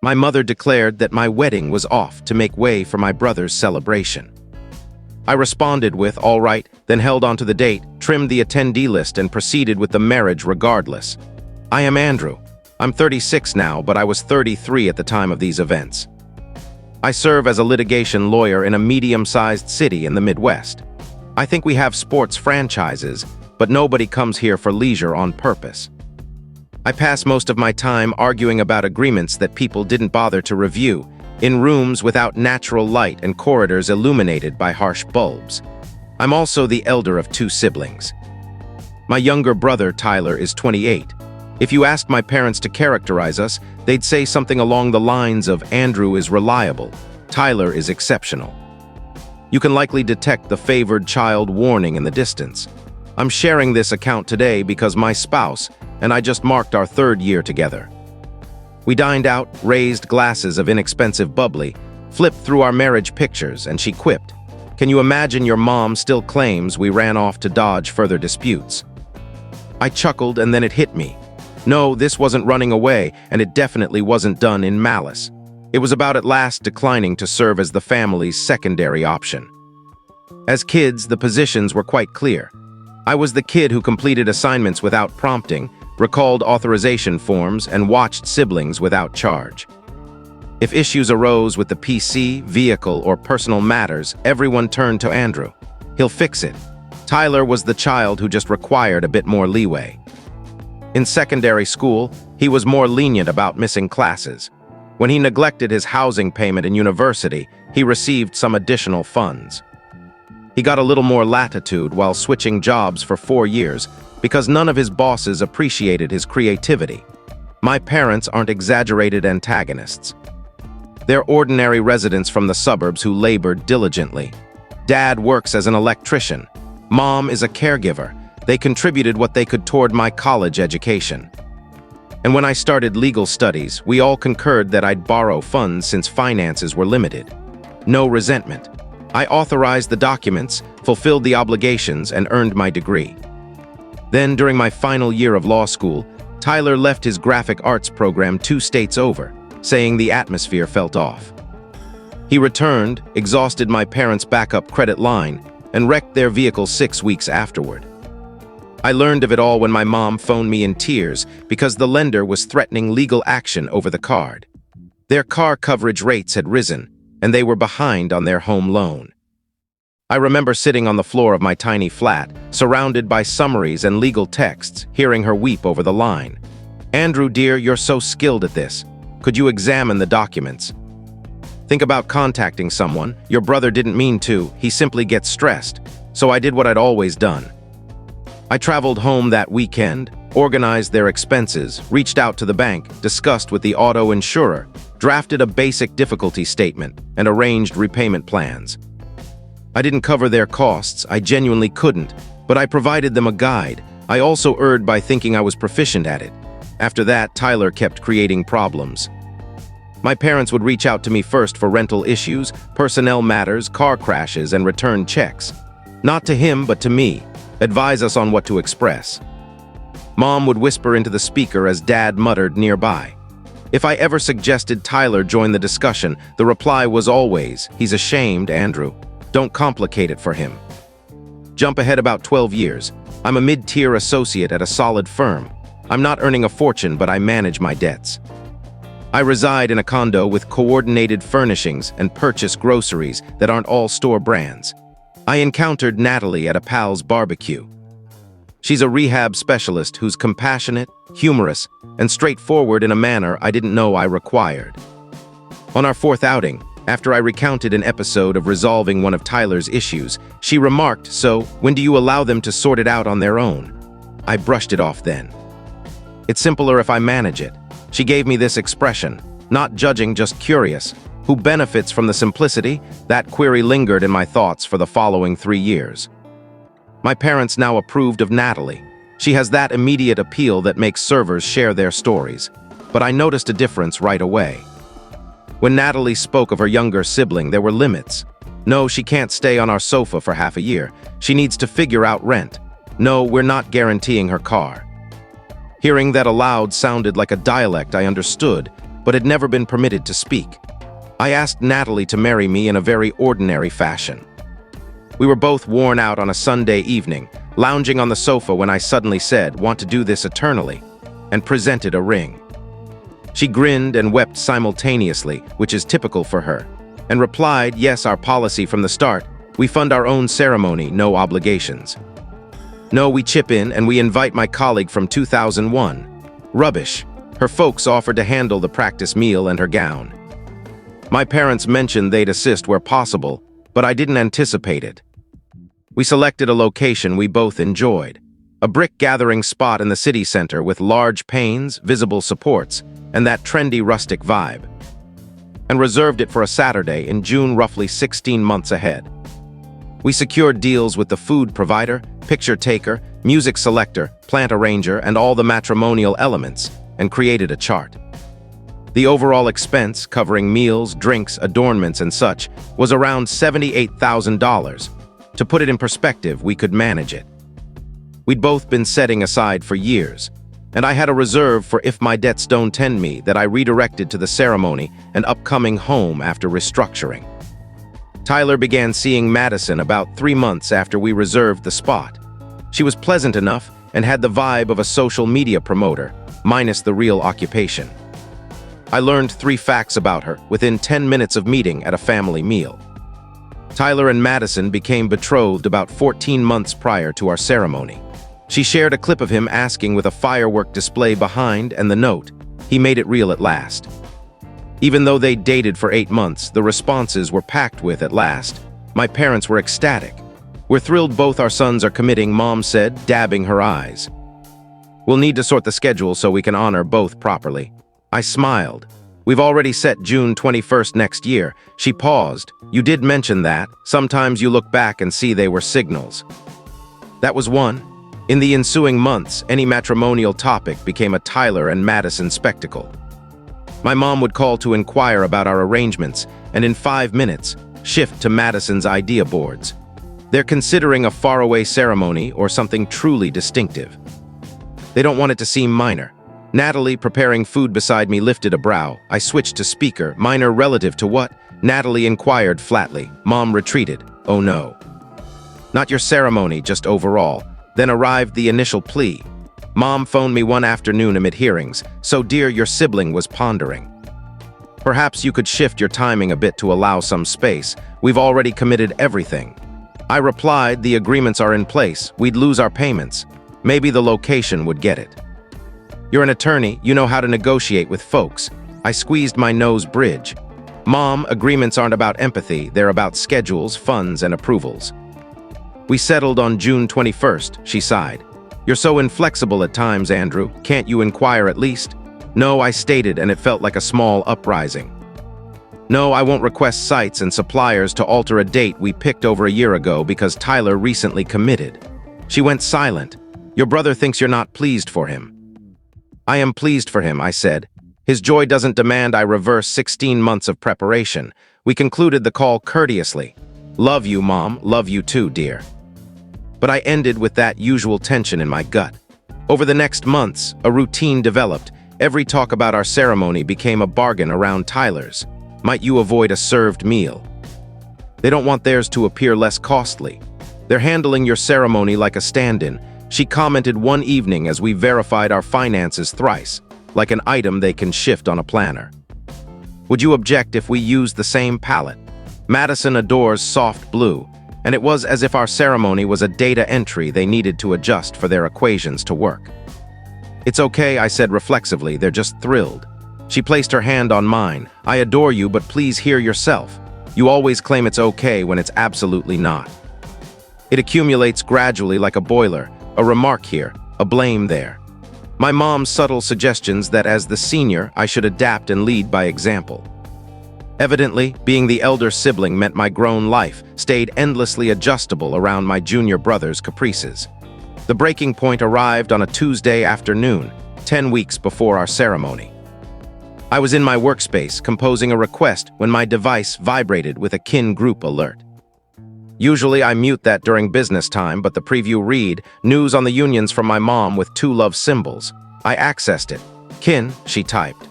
My mother declared that my wedding was off to make way for my brother's celebration. I responded with, "All right," then held onto the date, trimmed the attendee list, and proceeded with the marriage regardless. I am Andrew. I'm 36 now, but I was 33 at the time of these events. I serve as a litigation lawyer in a medium-sized city in the Midwest. I think we have sports franchises, but nobody comes here for leisure on purpose. I pass most of my time arguing about agreements that people didn't bother to review, in rooms without natural light and corridors illuminated by harsh bulbs. I'm also the elder of 2 siblings. My younger brother, Tyler, is 28. If you asked my parents to characterize us, they'd say something along the lines of Andrew is reliable, Tyler is exceptional. You can likely detect the favored child warning in the distance. I'm sharing this account today because my spouse and I just marked our 3rd year together. We dined out, raised glasses of inexpensive bubbly, flipped through our marriage pictures, and she quipped, "Can you imagine your mom still claims we ran off to dodge further disputes?" I chuckled, and then it hit me. No, this wasn't running away, and it definitely wasn't done in malice. It was about at last declining to serve as the family's secondary option. As kids, the positions were quite clear. I was the kid who completed assignments without prompting, recalled authorization forms, and watched siblings without charge. If issues arose with the PC, vehicle, or personal matters, everyone turned to Andrew. He'll fix it. Tyler was the child who just required a bit more leeway. In secondary school, he was more lenient about missing classes. When he neglected his housing payment in university, he received some additional funds. He got a little more latitude while switching jobs for 4 years because none of his bosses appreciated his creativity. My parents aren't exaggerated antagonists. They're ordinary residents from the suburbs who labored diligently. Dad works as an electrician. Mom is a caregiver. They contributed what they could toward my college education. And when I started legal studies, we all concurred that I'd borrow funds since finances were limited. No resentment. I authorized the documents, fulfilled the obligations, and earned my degree. Then, during my final year of law school, Tyler left his graphic arts program 2 states over, saying the atmosphere felt off. He returned, exhausted my parents' backup credit line, and wrecked their vehicle 6 weeks afterward. I learned of it all when my mom phoned me in tears because the lender was threatening legal action over the card. Their car coverage rates had risen, and they were behind on their home loan. I remember sitting on the floor of my tiny flat, surrounded by summaries and legal texts, hearing her weep over the line. "Andrew, dear, you're so skilled at this. Could you examine the documents? Think about contacting someone. Your brother didn't mean to. He simply gets stressed. So I did what I'd always done. I traveled home that weekend, organized their expenses, reached out to the bank, discussed with the auto insurer, drafted a basic difficulty statement, and arranged repayment plans. I didn't cover their costs, I genuinely couldn't, but I provided them a guide. I also erred by thinking I was proficient at it. After that, Tyler kept creating problems. My parents would reach out to me first for rental issues, personnel matters, car crashes, and return checks. Not to him, but to me, advise us on what to express. Mom would whisper into the speaker as Dad muttered nearby. If I ever suggested Tyler join the discussion, the reply was always, "He's ashamed, Andrew. Don't complicate it for him." Jump ahead about 12 years. I'm a mid-tier associate at a solid firm. I'm not earning a fortune, but I manage my debts. I reside in a condo with coordinated furnishings and purchase groceries that aren't all store brands. I encountered Natalie at a pal's barbecue. She's a rehab specialist who's compassionate, humorous, and straightforward in a manner I didn't know I required. On our 4th outing, after I recounted an episode of resolving one of Tyler's issues, she remarked, "So, when do you allow them to sort it out on their own?" I brushed it off then. "It's simpler if I manage it." She gave me this expression, not judging, just curious. Who benefits from the simplicity? That query lingered in my thoughts for the following 3 years. My parents now approved of Natalie. She has that immediate appeal that makes servers share their stories. But I noticed a difference right away. When Natalie spoke of her younger sibling, there were limits. No, she can't stay on our sofa for half a year. She needs to figure out rent. No, we're not guaranteeing her car. Hearing that aloud sounded like a dialect I understood, but had never been permitted to speak. I asked Natalie to marry me in a very ordinary fashion. We were both worn out on a Sunday evening, lounging on the sofa when I suddenly said, "Want to do this eternally?" and presented a ring. She grinned and wept simultaneously, which is typical for her, and replied, "Yes, our policy from the start. We fund our own ceremony, no obligations." "No, we chip in and we invite my colleague from 2001. Rubbish. Her folks offered to handle the practice meal and her gown. My parents mentioned they'd assist where possible, but I didn't anticipate it. We selected a location we both enjoyed, a brick-gathering spot in the city center with large panes, visible supports, and that trendy rustic vibe, and reserved it for a Saturday in June, roughly 16 months ahead. We secured deals with the food provider, picture taker, music selector, plant arranger, and all the matrimonial elements, and created a chart. The overall expense, covering meals, drinks, adornments, and such, was around $78,000. To put it in perspective, we could manage it. We'd both been setting aside for years, and I had a reserve for if my debts don't tend me that I redirected to the ceremony and upcoming home after restructuring. Tyler began seeing Madison about 3 months after we reserved the spot. She was pleasant enough and had the vibe of a social media promoter, minus the real occupation. I learned 3 facts about her within 10 minutes of meeting at a family meal. Tyler and Madison became betrothed about 14 months prior to our ceremony. She shared a clip of him asking with a firework display behind and the note, "He made it real at last." Even though they dated for 8 months, the responses were packed with "at last." My parents were ecstatic. "We're thrilled both our sons are committing," Mom said, dabbing her eyes. "We'll need to sort the schedule so we can honor both properly." I smiled. "We've already set June 21st next year." She paused. "You did mention that. Sometimes you look back and see they were signals." That was one. In the ensuing months, any matrimonial topic became a Tyler and Madison spectacle. My mom would call to inquire about our arrangements, and in 5 minutes, shift to Madison's idea boards. They're considering a faraway ceremony or something truly distinctive. They don't want it to seem minor. Natalie, preparing food beside me, lifted a brow. I switched to speaker. "Minor relative to what?" Natalie inquired flatly. Mom retreated. "Oh no. Not your ceremony, just overall." Then arrived the initial plea. Mom phoned me one afternoon amid hearings. "So dear, your sibling was pondering. Perhaps you could shift your timing a bit to allow some space. We've already committed everything." I replied, "The agreements are in place. We'd lose our payments. Maybe the location would get it." "You're an attorney. You know how to negotiate with folks." I squeezed my nose bridge. "Mom, agreements aren't about empathy. They're about schedules, funds, and approvals." "We settled on June 21st, she sighed. "You're so inflexible at times, Andrew. Can't you inquire at least?" "No," I stated, and it felt like a small uprising. "No, I won't request sites and suppliers to alter a date we picked over a year ago because Tyler recently committed." She went silent. "Your brother thinks you're not pleased for him." "I am pleased for him," I said. "His joy doesn't demand I reverse 16 months of preparation." We concluded the call courteously. "Love you, Mom. Love you too, dear." But I ended with that usual tension in my gut. Over the next months, a routine developed. Every talk about our ceremony became a bargain around Tyler's. Might you avoid a served meal? They don't want theirs to appear less costly. They're handling your ceremony like a stand-in. She commented one evening as we verified our finances thrice, like an item they can shift on a planner. "Would you object if we used the same palette?" Madison adores soft blue, and it was as if our ceremony was a data entry they needed to adjust for their equations to work. "It's okay," I said reflexively. "They're just thrilled." She placed her hand on mine. "I adore you, but please hear yourself. You always claim it's okay when it's absolutely not. It accumulates gradually like a boiler. A remark here, a blame there." My mom's subtle suggestions that as the senior, I should adapt and lead by example. Evidently, being the elder sibling meant my grown life stayed endlessly adjustable around my junior brother's caprices. The breaking point arrived on a Tuesday afternoon, 10 weeks before our ceremony. I was in my workspace composing a request when my device vibrated with a kin group alert. Usually I mute that during business time, but the preview read, "News on the unions from my mom with 2 love symbols." I accessed it. "Kin," she typed.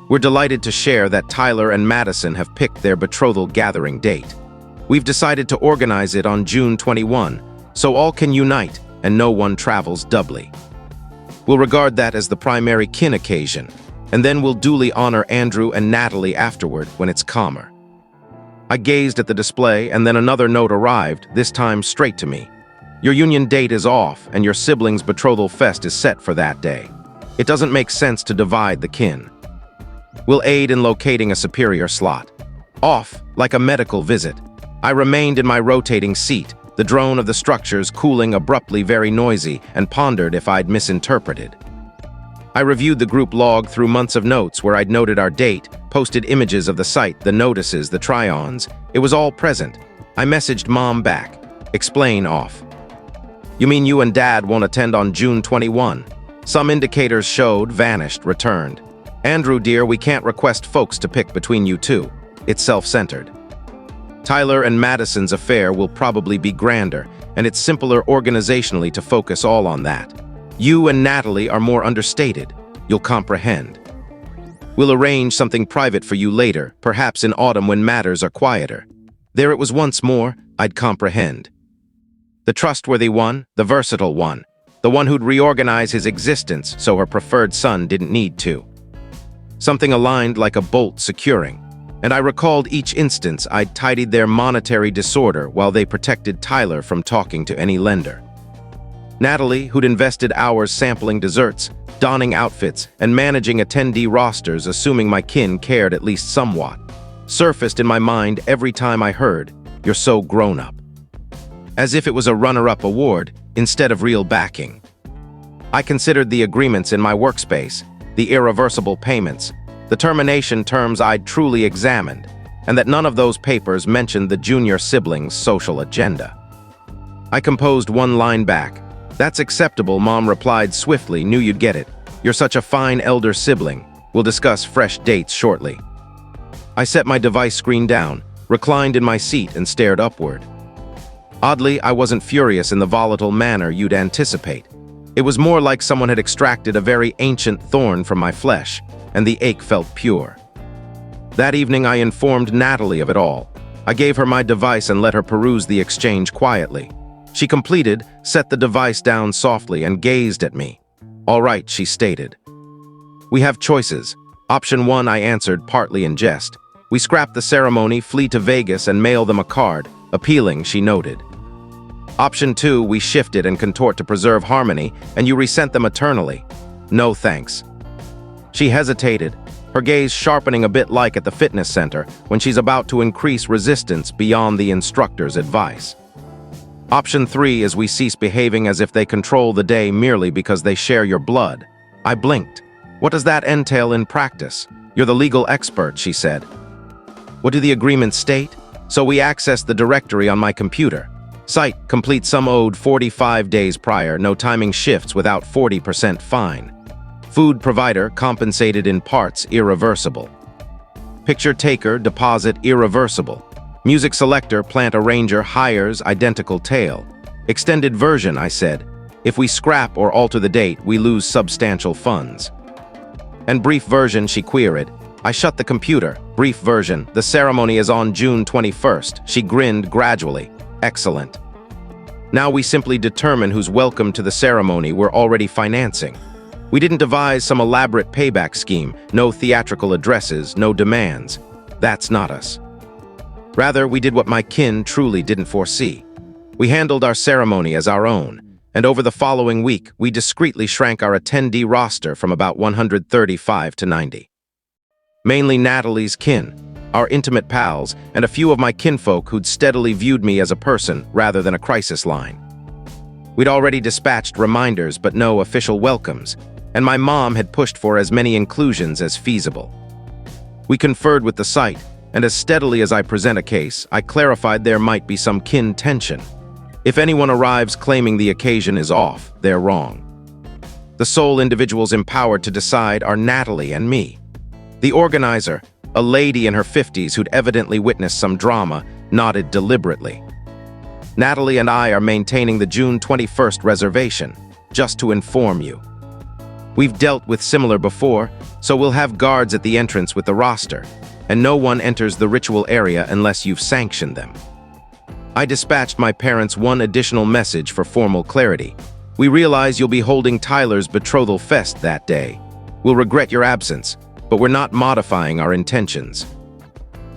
We're delighted to share that Tyler and Madison have picked their betrothal gathering date. We've decided to organize it on June 21, so all can unite and no one travels doubly. We'll regard that as the primary kin occasion, and then we'll duly honor Andrew and Natalie afterward when it's calmer. I gazed at the display, and then another note arrived, this time straight to me. Your union date is off, and your siblings' betrothal fest is set for that day. It doesn't make sense to divide the kin. We'll aid in locating a superior slot. Off, like a medical visit. I remained in my rotating seat, the drone of the structures cooling abruptly very noisy, and pondered if I'd misinterpreted. I reviewed the group log through months of notes where I'd noted our date, posted images of the site, the notices, the try-ons. It was all present. I messaged Mom back. Explain off. You mean you and Dad won't attend on June 21? Some indicators showed, vanished, returned. Andrew, dear, we can't request folks to pick between you two. It's self-centered. Tyler and Madison's affair will probably be grander, and it's simpler organizationally to focus all on that. You and Natalie are more understated. You'll comprehend. We'll arrange something private for you later, perhaps in autumn when matters are quieter. There it was once more, I'd comprehend. The trustworthy one, the versatile one, the one who'd reorganize his existence so her preferred son didn't need to. Something aligned like a bolt securing, and I recalled each instance I'd tidied their monetary disorder while they protected Tyler from talking to any lender. Natalie, who'd invested hours sampling desserts, donning outfits, and managing attendee rosters assuming my kin cared at least somewhat, surfaced in my mind every time I heard, "You're so grown up." As if it was a runner-up award instead of real backing. I considered the agreements in my workspace, the irreversible payments, the termination terms I'd truly examined, and that none of those papers mentioned the junior siblings' social agenda. I composed one line back. "That's acceptable," Mom replied swiftly, "knew you'd get it. You're such a fine elder sibling. We'll discuss fresh dates shortly." I set my device screen down, reclined in my seat, and stared upward. Oddly, I wasn't furious in the volatile manner you'd anticipate. It was more like someone had extracted a very ancient thorn from my flesh, and the ache felt pure. That evening I informed Natalie of it all. I gave her my device and let her peruse the exchange quietly. She completed, set the device down softly, and gazed at me. "All right," she stated. "We have choices. Option 1, I answered, partly in jest. We scrap the ceremony, flee to Vegas, and mail them a card. Appealing, she noted. Option 2, we shift it and contort to preserve harmony, and you resent them eternally. No thanks." She hesitated, her gaze sharpening a bit like at the fitness center when she's about to increase resistance beyond the instructor's advice. Option 3 is we cease behaving as if they control the day merely because they share your blood. I blinked. "What does that entail in practice? You're the legal expert," she said. "What do the agreements state?" So we accessed the directory on my computer. Site, complete sum owed 45 days prior, no timing shifts without 40% fine. Food provider, compensated in parts, irreversible. Picture taker, deposit, irreversible. Music selector, plant arranger, hires, identical tale. Extended version, I said. If we scrap or alter the date, we lose substantial funds. And brief version, she queried. I shut the computer. Brief version, the ceremony is on June 21st. She grinned gradually. Excellent. Now we simply determine who's welcome to the ceremony we're already financing. We didn't devise some elaborate payback scheme, no theatrical addresses, no demands. That's not us. Rather, we did what my kin truly didn't foresee. We handled our ceremony as our own, and over the following week, we discreetly shrank our attendee roster from about 135 to 90. Mainly Natalie's kin, our intimate pals, and a few of my kinfolk who'd steadily viewed me as a person rather than a crisis line. We'd already dispatched reminders but no official welcomes, and my mom had pushed for as many inclusions as feasible. We conferred with the site, and as steadily as I present a case, I clarified there might be some kin tension. If anyone arrives claiming the occasion is off, they're wrong. The sole individuals empowered to decide are Natalie and me. The organizer, a lady in her 50s who'd evidently witnessed some drama, nodded deliberately. Natalie and I are maintaining the June 21st reservation, just to inform you. We've dealt with similar before, so we'll have guards at the entrance with the roster, and no one enters the ritual area unless you've sanctioned them. I dispatched my parents one additional message for formal clarity. We realize you'll be holding Tyler's betrothal fest that day. We'll regret your absence, but we're not modifying our intentions.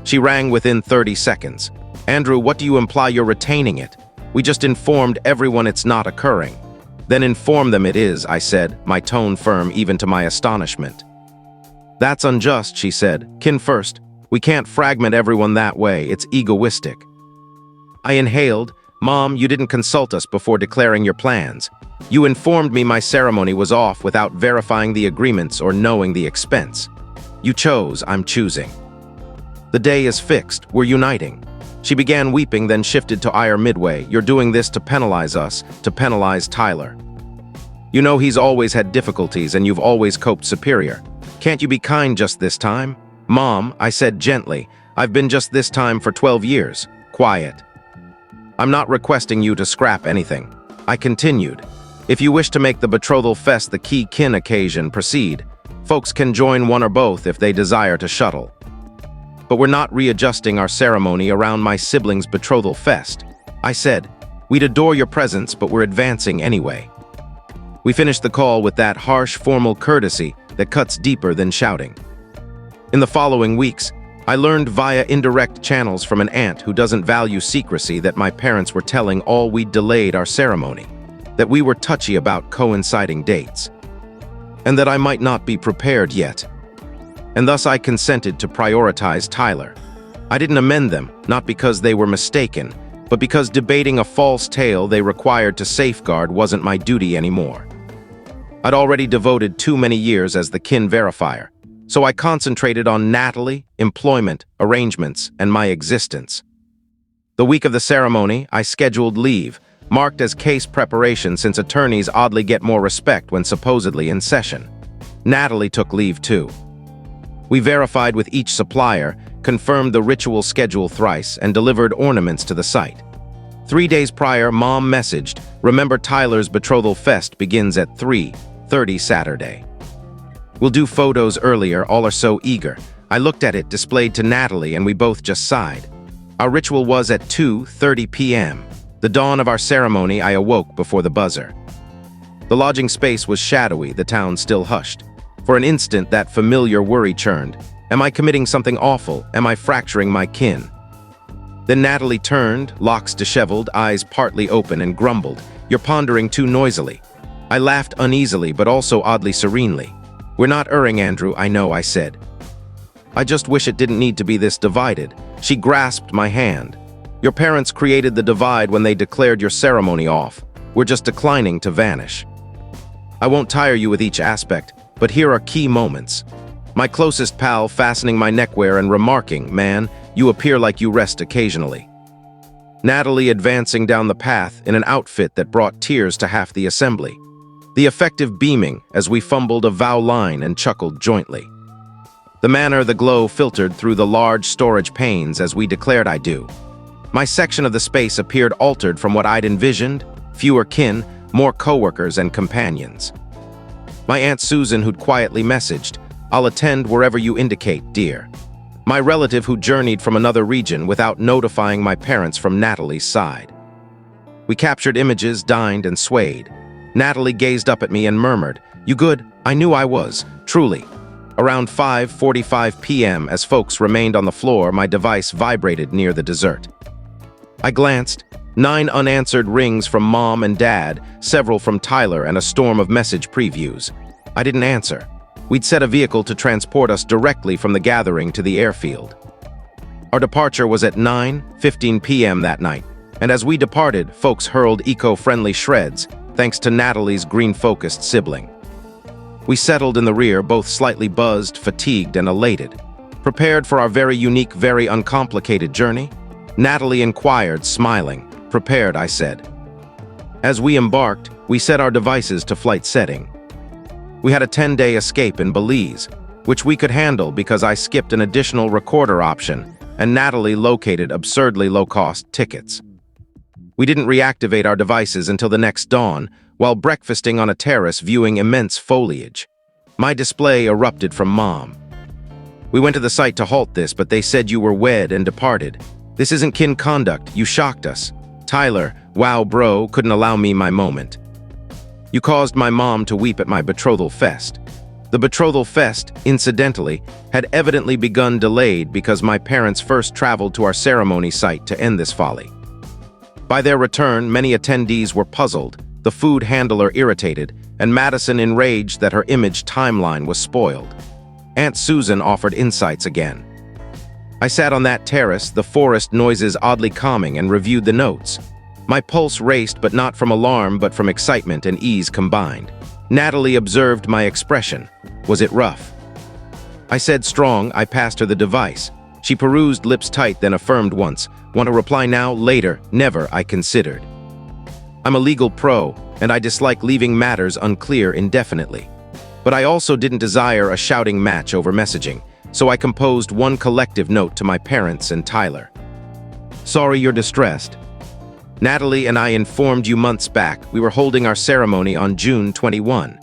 She rang within 30 seconds. Andrew, what do you imply you're retaining it? We just informed everyone it's not occurring. Then inform them it is, I said, my tone firm even to my astonishment. That's unjust, she said. Kin first. We can't fragment everyone that way. It's egoistic. I inhaled. Mom, you didn't consult us before declaring your plans. You informed me my ceremony was off without verifying the agreements or knowing the expense. You chose, I'm choosing. The day is fixed. We're uniting. She began weeping, then shifted to ire midway. You're doing this to penalize us, to penalize Tyler. You know he's always had difficulties and you've always coped superior. Can't you be kind just this time? Mom, I said gently, I've been just this time for 12 years. Quiet. I'm not requesting you to scrap anything. I continued. If you wish to make the betrothal fest the key kin occasion, proceed. Folks can join one or both if they desire to shuttle. But we're not readjusting our ceremony around my sibling's betrothal fest. I said, we'd adore your presence, but we're advancing anyway. We finished the call with that harsh, formal courtesy that cuts deeper than shouting. In the following weeks, I learned via indirect channels from an aunt who doesn't value secrecy that my parents were telling all we'd delayed our ceremony, that we were touchy about coinciding dates, and that I might not be prepared yet. And thus I consented to prioritize Tyler. I didn't amend them, not because they were mistaken, but because debating a false tale they required to safeguard wasn't my duty anymore. I'd already devoted too many years as the kin verifier, so I concentrated on Natalie, employment, arrangements, and my existence. The week of the ceremony, I scheduled leave, marked as case preparation since attorneys oddly get more respect when supposedly in session. Natalie took leave too. We verified with each supplier, confirmed the ritual schedule thrice, and delivered ornaments to the site. 3 days prior, Mom messaged, remember Tyler's betrothal fest begins at 3:30 Saturday. We'll do photos earlier, all are so eager. I looked at it displayed to Natalie and we both just sighed. Our ritual was at 2:30 p.m. The dawn of our ceremony, I awoke before the buzzer. The lodging space was shadowy, the town still hushed. For an instant, that familiar worry churned. Am I committing something awful? Am I fracturing my kin? Then Natalie turned, locks disheveled, eyes partly open, and grumbled, you're pondering too noisily. I laughed uneasily, but also oddly serenely. We're not erring, Andrew, I know, I said. I just wish it didn't need to be this divided. She grasped my hand. Your parents created the divide when they declared your ceremony off. We're just declining to vanish. I won't tire you with each aspect, but here are key moments. My closest pal fastening my neckwear and remarking, man, you appear like you rest occasionally. Natalie advancing down the path in an outfit that brought tears to half the assembly. The effective beaming as we fumbled a vow line and chuckled jointly. The manner the glow filtered through the large storage panes as we declared I do. My section of the space appeared altered from what I'd envisioned, fewer kin, more coworkers and companions. My Aunt Susan who'd quietly messaged, I'll attend wherever you indicate, dear. My relative who journeyed from another region without notifying my parents from Natalie's side. We captured images, dined, and swayed. Natalie gazed up at me and murmured, you good? I knew I was, truly. Around 5:45 p.m., as folks remained on the floor, my device vibrated near the dessert. I glanced. 9 unanswered rings from Mom and Dad, several from Tyler, and a storm of message previews. I didn't answer. We'd set a vehicle to transport us directly from the gathering to the airfield. Our departure was at 9:15 p.m. that night, and as we departed, folks hurled eco-friendly shreds, thanks to Natalie's green-focused sibling. We settled in the rear, both slightly buzzed, fatigued, and elated. Prepared for our very unique, very uncomplicated journey? Natalie inquired, smiling. Prepared, I said. As we embarked, we set our devices to flight setting. We had a 10-day escape in Belize, which we could handle because I skipped an additional recorder option, and Natalie located absurdly low-cost tickets. We didn't reactivate our devices until the next dawn, while breakfasting on a terrace viewing immense foliage. My display erupted from Mom. "We went to the site to halt this, but they said you were wed and departed. This isn't kin conduct, you shocked us. Tyler, wow bro, couldn't allow me my moment. You caused my mom to weep at my betrothal fest." The betrothal fest, incidentally, had evidently begun delayed because my parents first traveled to our ceremony site to end this folly. By their return, many attendees were puzzled, the food handler irritated, and Madison enraged that her image timeline was spoiled. Aunt Susan offered insights again. I sat on that terrace, the forest noises oddly calming, and reviewed the notes. My pulse raced, but not from alarm, but from excitement and ease combined. Natalie observed my expression. Was it rough? I said strong. I passed her the device. She perused, lips tight, then affirmed once. "Want to reply now? Later. Never," I considered. I'm a legal pro, and I dislike leaving matters unclear indefinitely. But I also didn't desire a shouting match over messaging, so I composed one collective note to my parents and Tyler. "Sorry you're distressed. Natalie and I informed you months back we were holding our ceremony on June 21,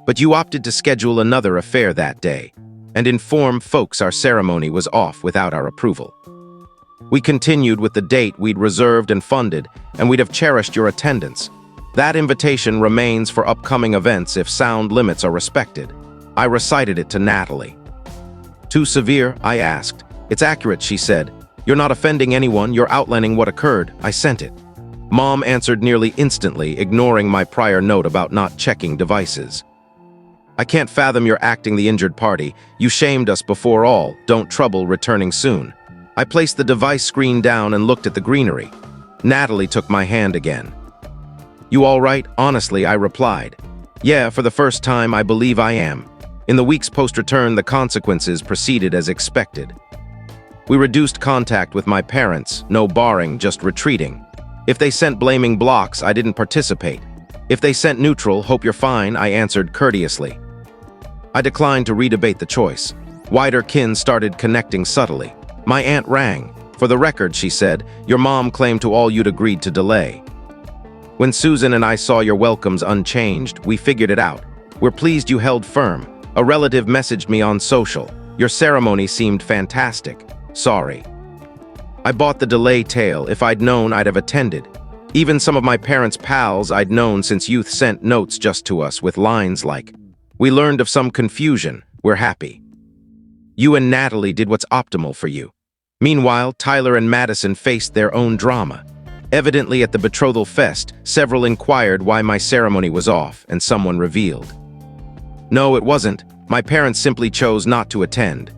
but you opted to schedule another affair that day and inform folks our ceremony was off without our approval. We continued with the date we'd reserved and funded, and we'd have cherished your attendance. That invitation remains for upcoming events if sound limits are respected." I recited it to Natalie. "Too severe?" I asked. "It's accurate," she said. "You're not offending anyone, you're outlining what occurred." I sent it. Mom answered nearly instantly, ignoring my prior note about not checking devices. "I can't fathom you're acting the injured party. You shamed us before all. Don't trouble returning soon." I placed the device screen down and looked at the greenery. Natalie took my hand again. "You all right?" Honestly, I replied. "Yeah, for the first time, I believe I am." In the weeks post-return, the consequences proceeded as expected. We reduced contact with my parents, no barring, just retreating. If they sent blaming blocks, I didn't participate. If they sent neutral, "Hope you're fine," I answered courteously. I declined to redebate the choice. Wider kin started connecting subtly. My aunt rang. "For the record," she said, "your mom claimed to all you'd agreed to delay. When Susan and I saw your welcomes unchanged, we figured it out. We're pleased you held firm. A relative messaged me on social. Your ceremony seemed fantastic. Sorry. I bought the delay tale. If I'd known, I'd have attended. Even some of my parents' pals I'd known since youth sent notes just to us with lines like, 'We learned of some confusion. We're happy. You and Natalie did what's optimal for you.' Meanwhile, Tyler and Madison faced their own drama. Evidently at the betrothal fest, several inquired why my ceremony was off, and someone revealed. No, it wasn't. My parents simply chose not to attend.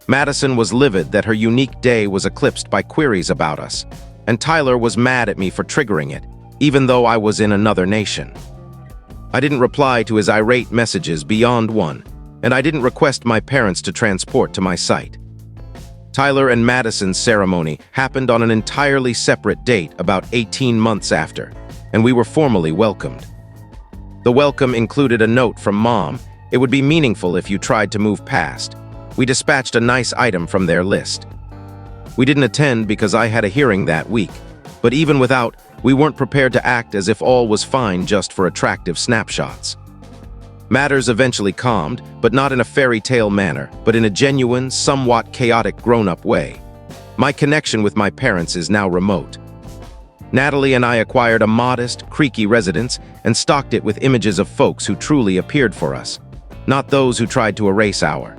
Madison was livid that her unique day was eclipsed by queries about us, and Tyler was mad at me for triggering it, even though I was in another nation. I didn't reply to his irate messages beyond one, and I didn't request my parents to transport to my site. Tyler and Madison's ceremony happened on an entirely separate date about 18 months after, and we were formally welcomed. The welcome included a note from Mom. "It would be meaningful if you tried to move past." We dispatched a nice item from their list. We didn't attend because I had a hearing that week, but even without, we weren't prepared to act as if all was fine just for attractive snapshots. Matters eventually calmed, but not in a fairy tale manner, but in a genuine, somewhat chaotic grown-up way. My connection with my parents is now remote. Natalie and I acquired a modest, creaky residence and stocked it with images of folks who truly appeared for us, not those who tried to erase our